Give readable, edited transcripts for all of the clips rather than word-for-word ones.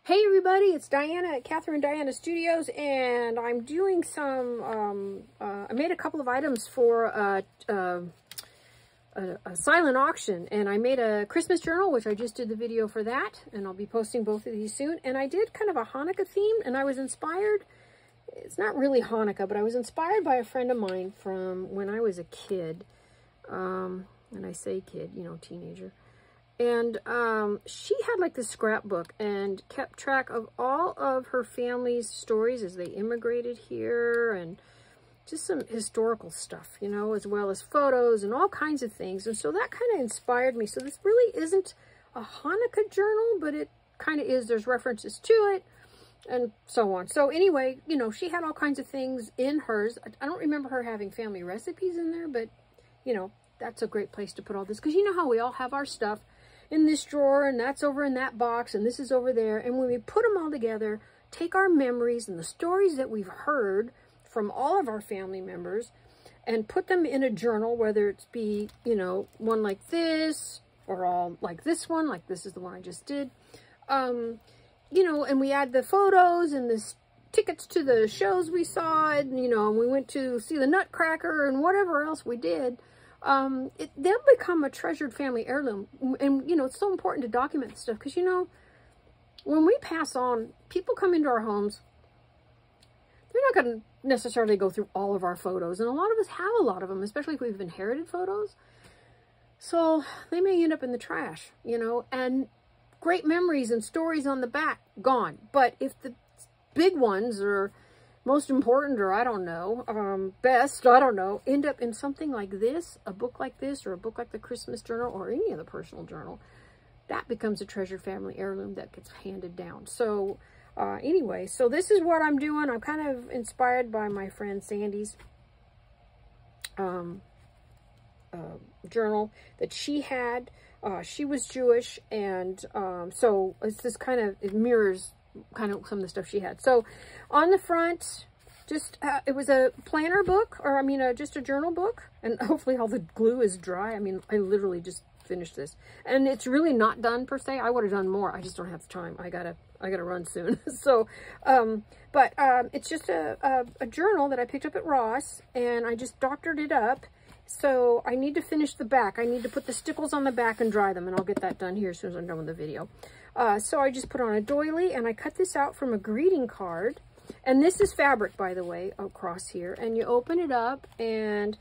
Hey everybody, it's Diana at Catherine Diana Studios, and I'm doing some, I made a couple of items for a silent auction, and I made a Christmas journal, which I just did the video for that, and I'll be posting both of these soon. And I did kind of a Hanukkah theme, and I was inspired, it's not really Hanukkah, but I was inspired by a friend of mine from when I was a kid, and I say kid, you know, teenager. And she had like this scrapbook and kept track of all of her family's stories as they immigrated here, and just some historical stuff, you know, as well as photos and all kinds of things. And so that kind of inspired me. So this really isn't a Hanukkah journal, but it kind of is. There's references to it and so on. So anyway, you know, she had all kinds of things in hers. I don't remember her having family recipes in there, but, you know, that's a great place to put all this, because you know how we all have our stuff in this drawer, and that's over in that box, and this is over there. And when we put them all together, take our memories and the stories that we've heard from all of our family members and put them in a journal, whether it's be, you know, one like this or all like this one, like this is the one I just did. You know, and we add the photos and the tickets to the shows we saw, and, you know, and we went to see the Nutcracker and whatever else we did. They'll become a treasured family heirloom. And, you know, it's so important to document this stuff, because, you know, when we pass on, people come into our homes, they're not going to necessarily go through all of our photos. And a lot of us have a lot of them, especially if we've inherited photos. So they may end up in the trash, you know, and great memories and stories on the back, gone. But if the big ones are most important, or I don't know, best, I don't know, end up in something like this, a book like this, or a book like the Christmas journal, or any other personal journal, that becomes a treasured family heirloom that gets handed down. So anyway, so this is what I'm doing. I'm kind of inspired by my friend Sandy's journal that she had. She was Jewish, and so it's this kind of, it mirrors kind of some of the stuff she had. So on the front, just it was a planner book, or I mean just a journal book, and hopefully all the glue is dry. I mean, I literally just finished this, and it's really not done per se. I would have done more. I just don't have the time. I gotta run soon. So but it's just a journal that I picked up at Ross, and I just doctored it up. So I need to finish the back. I need to put the stickles on the back and dry them, and I'll get that done here as soon as I'm done with the video. So I just put on a doily, and I cut this out from a greeting card. And this is fabric, by the way, across here. And you open it up, and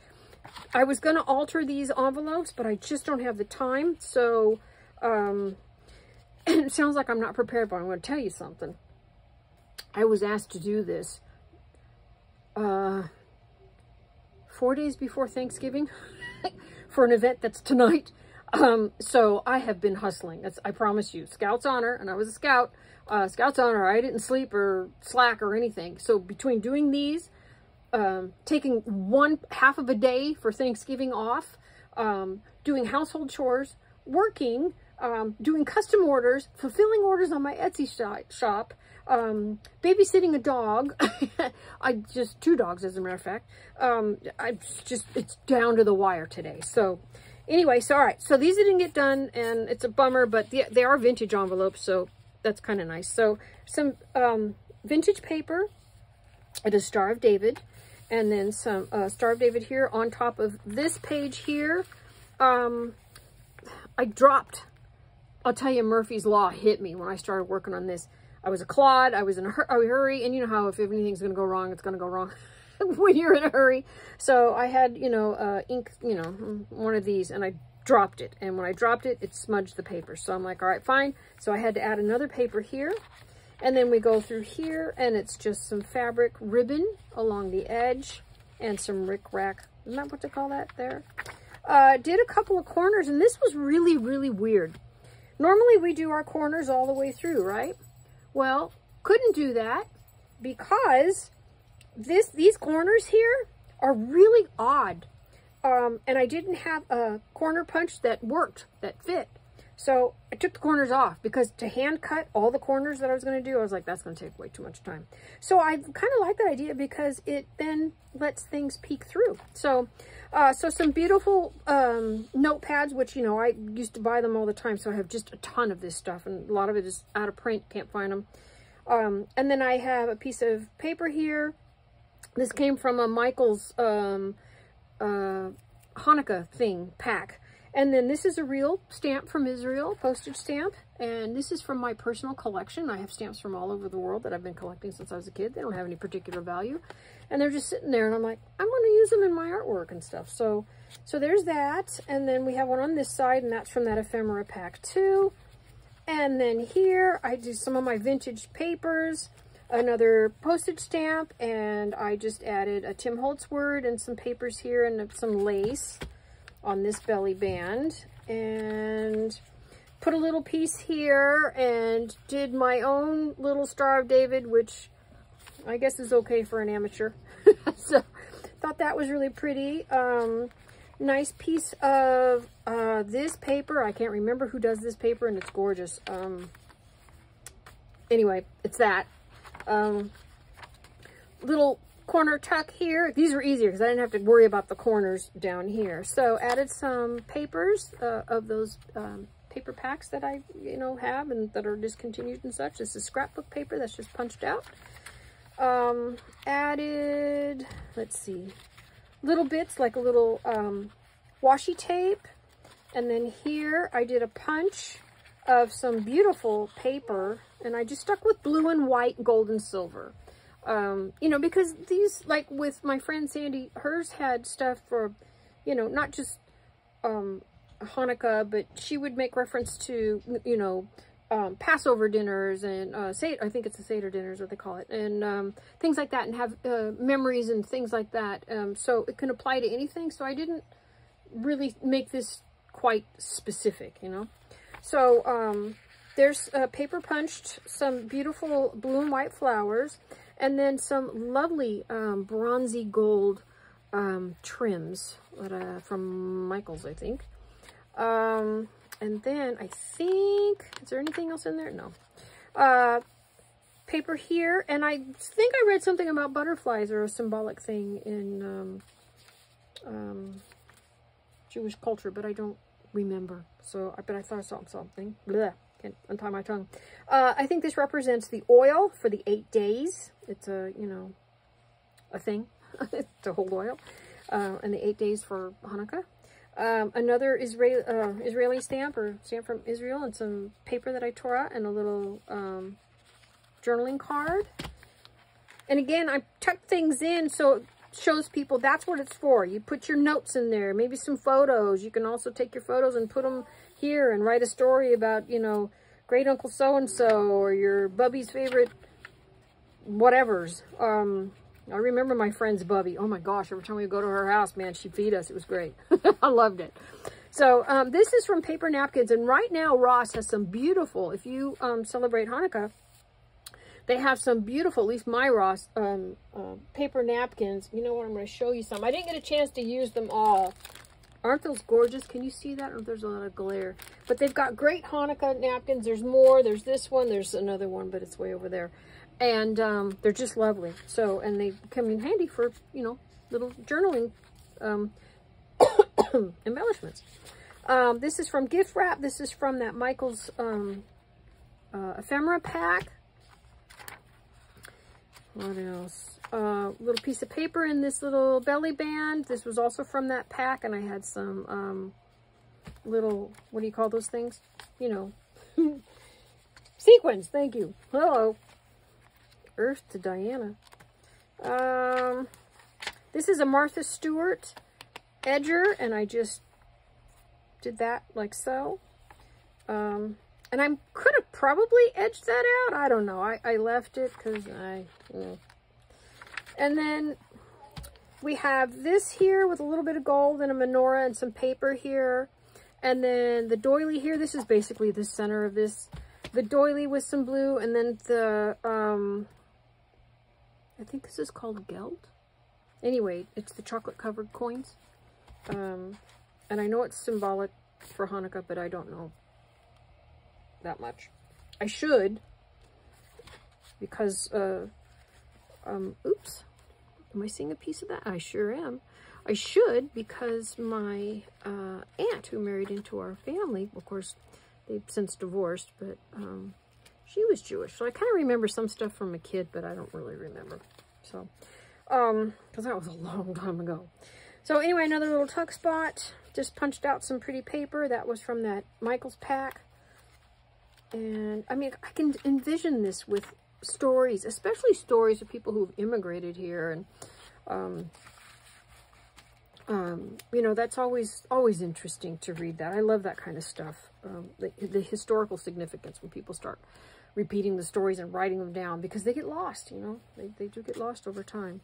I was going to alter these envelopes, but I just don't have the time. So it sounds like I'm not prepared, but I'm going to tell you something. I was asked to do this 4 days before Thanksgiving for an event that's tonight. So I have been hustling. I promise you. Scout's honor, and I was a scout. Scout's honor, I didn't sleep or slack or anything. So between doing these, taking half of a day for Thanksgiving off, doing household chores, working, doing custom orders, fulfilling orders on my Etsy shop, babysitting a dog. Two dogs, as a matter of fact. It's down to the wire today. So anyway, so all right, so these didn't get done, and it's a bummer, but they are vintage envelopes, so that's kind of nice. So some vintage paper, it is Star of David, and then some Star of David here on top of this page here. I dropped, I'll tell you, Murphy's Law hit me when I started working on this. I was a clod, I was in a hurry, and you know how if anything's going to go wrong, it's going to go wrong when you're in a hurry. So I had, you know, ink, you know, one of these, and I dropped it. And when I dropped it, it smudged the paper. So I'm like, all right, fine. So I had to add another paper here. And then we go through here, and it's just some fabric ribbon along the edge and some rickrack. Isn't that what they call that there? Did a couple of corners, and this was really, really weird. Normally we do our corners all the way through, right? Well, couldn't do that because these corners here are really odd. And I didn't have a corner punch that worked, that fit. So I took the corners off because to hand cut all the corners that I was going to do, I was like, that's going to take way too much time. So I kind of like that idea because it then lets things peek through. So, so some beautiful notepads, which, you know, I used to buy them all the time. So I have just a ton of this stuff, and a lot of it is out of print. Can't find them. And then I have a piece of paper here. This came from a Michael's Hanukkah thing pack. And then this is a real stamp from Israel, postage stamp. And this is from my personal collection. I have stamps from all over the world that I've been collecting since I was a kid. They don't have any particular value. And they're just sitting there. And I'm like, I'm going to use them in my artwork and stuff. So there's that. And then we have one on this side, and that's from that ephemera pack too. And then here, I do some of my vintage papers, another postage stamp, and I just added a Tim Holtz word and some papers here and some lace on this belly band, and put a little piece here and did my own little Star of David, which I guess is okay for an amateur. So thought that was really pretty. Nice piece of this paper. I can't remember who does this paper, and it's gorgeous. Anyway, it's that. Little corner tuck here. These were easier because I didn't have to worry about the corners down here. So added some papers of those paper packs that I, you know, have and that are discontinued and such. This is scrapbook paper that's just punched out. Added, let's see, little bits like a little washi tape. And then here I did a punch of some beautiful paper, and I just stuck with blue and white, gold and silver. You know, because these, like with my friend Sandy, hers had stuff for, you know, not just Hanukkah, but she would make reference to, you know, Passover dinners and I think it's the Seder dinners, what they call it, and things like that, and have memories and things like that. So it can apply to anything. So I didn't really make this quite specific, you know. So there's paper punched some beautiful blue and white flowers. And then some lovely bronzy gold trims from Michael's, I think. And then I think, is there anything else in there? No. Paper here. And I think I read something about butterflies or a symbolic thing in Jewish culture, but I don't remember. So, but I thought I saw something. Blah. Can't untie my tongue. I think this represents the oil for the 8 days. It's a, you know, a thing to hold oil. And the 8 days for Hanukkah. Another Israeli stamp, or stamp from Israel, and some paper that I tore out, and a little journaling card. And again, I tucked things in so it shows people that's what it's for. You put your notes in there, maybe some photos. You can also take your photos and put them here and write a story about, you know, great uncle so-and-so, or your bubby's favorite whatevers. I remember my friend's Bubby. Oh my gosh, every time we go to her house, man, she'd feed us. It was great. I loved it. So this is from Paper Napkins. And right now, Ross has some beautiful, if you celebrate Hanukkah, they have some beautiful, at least my Ross, paper napkins. You know what? I'm going to show you some. I didn't get a chance to use them all. Aren't those gorgeous? Can you see that? Or there's a lot of glare. But they've got great Hanukkah napkins. There's more. There's this one. There's another one, but it's way over there. And they're just lovely. So, and they come in handy for, you know, little journaling embellishments. This is from Gift Wrap. This is from that Michael's ephemera pack. What else? Little piece of paper in this little belly band. This was also from that pack, and I had some little, what do you call those things? You know, sequins. Thank you. Hello. Earth to Diana. This is a Martha Stewart edger, and I just did that like so. And I could have probably edged that out. I don't know. I left it because And then we have this here with a little bit of gold and a menorah and some paper here. And then the doily here. This is basically the center of this. The doily with some blue. And then the, I think this is called Geld. Anyway, it's the chocolate covered coins. And I know it's symbolic for Hanukkah, but I don't know that much. I should, because, oops, am I seeing a piece of that? I sure am. I should, because my aunt who married into our family, of course, they've since divorced, but she was Jewish. So I kind of remember some stuff from a kid, but I don't really remember. So, because that was a long time ago. So anyway, another little tuck spot. Just punched out some pretty paper. That was from that Michael's pack. And I mean, I can envision this with stories, especially stories of people who've immigrated here. And, you know, that's always interesting to read that. I love that kind of stuff. The historical significance when people start repeating the stories and writing them down, because they get lost, you know, they do get lost over time.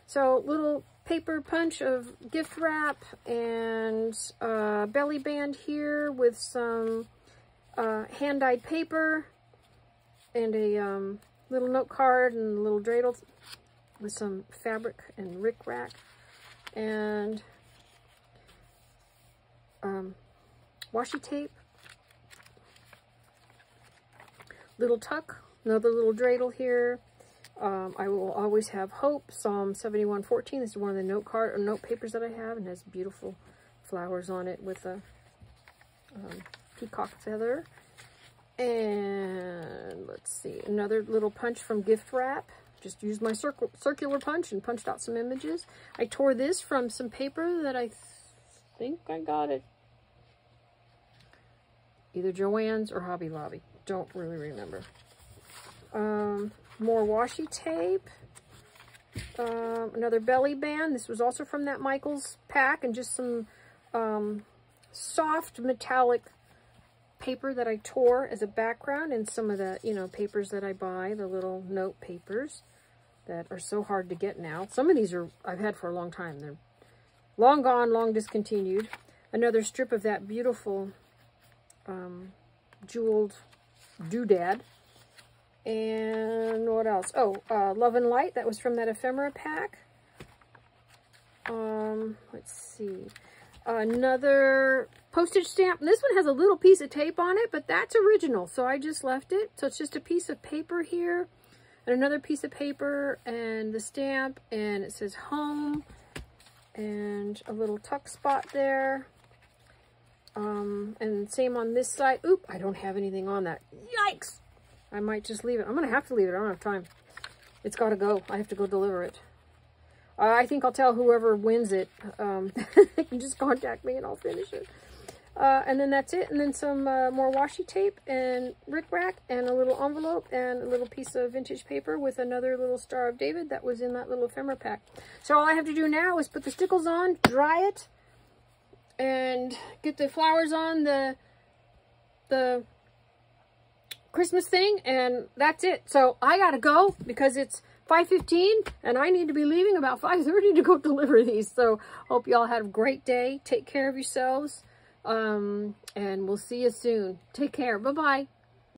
So little paper punch of gift wrap and belly band here with some hand-dyed paper and a little note card and a little dreidel with some fabric and rickrack and washi tape, little tuck, another little dreidel here. I will always have hope. Psalm 71:14. This is one of the note papers that I have, and has beautiful flowers on it with a peacock feather. And let's see, another little punch from gift wrap. Just used my circular punch and punched out some images. I tore this from some paper that I think I got at either Joann's or Hobby Lobby. Don't really remember. More washi tape. Another belly band. This was also from that Michael's pack, and just some soft metallic paper that I tore as a background, and some of the, you know, papers that I buy, the little note papers that are so hard to get now. Some of these I've had for a long time. They're long gone, long discontinued. Another strip of that beautiful jeweled doodad. And what else? Oh, Love and Light. That was from that ephemera pack. Let's see. Another postage stamp. This one has a little piece of tape on it, but that's original, so I just left it. So it's just a piece of paper here, and another piece of paper, and the stamp, and it says home, and a little tuck spot there. And same on this side. Oop, I don't have anything on that. Yikes! I might just leave it. I'm going to have to leave it. I don't have time. It's got to go. I have to go deliver it. I think I'll tell whoever wins it. They can just contact me and I'll finish it. And then that's it. And then some more washi tape and rickrack and a little envelope and a little piece of vintage paper with another little Star of David that was in that little ephemera pack. So all I have to do now is put the stickles on, dry it, and get the flowers on the Christmas thing, and that's it. So I gotta go because it's 5:15 and I need to be leaving about 5:30 to go deliver these. So hope y'all had a great day. Take care of yourselves, and we'll see you soon. Take care. Bye-bye.